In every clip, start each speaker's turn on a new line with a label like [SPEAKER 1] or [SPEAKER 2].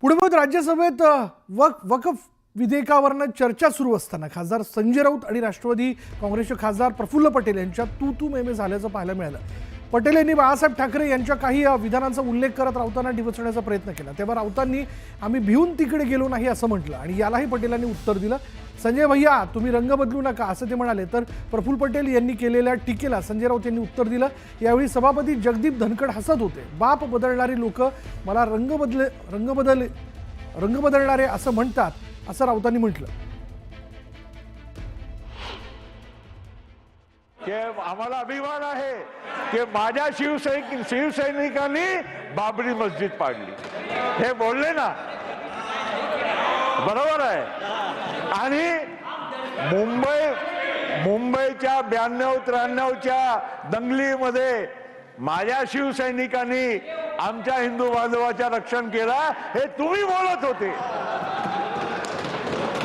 [SPEAKER 1] पुढे मग राज्यसभेत वक्फ विधेयकावरनं चर्चा सुरू असताना खासदार संजय राऊत आणि राष्ट्रवादी काँग्रेसचे खासदार प्रफुल्ल पटेल यांच्यात तू मेमे झाल्याचं पाहायला मिळालं. पटेल यांनी बाळासाहेब ठाकरे यांच्या काही विधानांचा उल्लेख करत राऊतांना डिवचण्याचा प्रयत्न केला, तेव्हा राऊतांनी आम्ही भिवून तिकडे गेलो नाही असं म्हटलं आणि यालाही पटेलांनी उत्तर दिलं. संजय भैया तुम्ही रंग बदलू नका असं ते म्हणाले, तर प्रफुल्ल पटेल यांनी केलेल्या टीकेला संजय राऊत यांनी उत्तर दिलं. यावेळी सभापती जगदीप धनखड हसत होते. बाप बदलणारी लोक मला रंग बदलणारे असं म्हणतात असं राऊतांनी म्हटलं.
[SPEAKER 2] की आम्हाला अभिमान आहे की माझ्या शिवसैनिकांनी बाबरी मस्जिद पाडली, हे बोलले ना, बरोबर आहे. आणि मुंबईच्या 92-93च्या दंगलीमध्ये माझ्या शिवसैनिकांनी आमच्या हिंदू बांधवाच्या रक्षण केला, हे तुम्ही बोलत होते,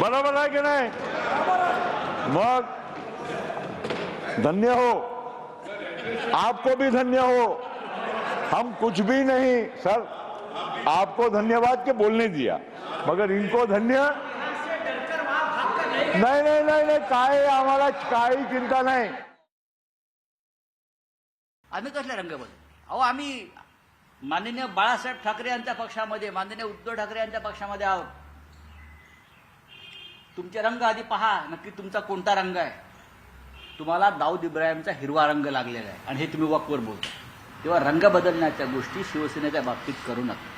[SPEAKER 2] बरोबर आहे की नाही? मग धन्य हो, आपको भी धन्य हो. हम कुछ भी नहीं सर, आपको धन्यवाद के बोलने दिया, मगर इनको धन्य नहीं नहीं नहीं नहीं काय आम्हाला काही चिंता नाही.
[SPEAKER 3] आम्ही कसल्या रंगबदल? अहो आम्ही माननीय बाळासाहेब ठाकरे यांच्या पक्षामध्ये, माननीय उद्धव ठाकरे यांच्या पक्षामध्ये आहोत. तुमचे रंग आधी पहा नक्की तुमचा कोणता रंग आहे. तुम्हाला दाऊद इब्राहिमचा हिरवा रंग लागलेला आहे आणि हे तुम्ही वक्फवर बोलता, तेव्हा रंग बदलण्याच्या गोष्टी शिवसेनेच्या बाबतीत करू नका.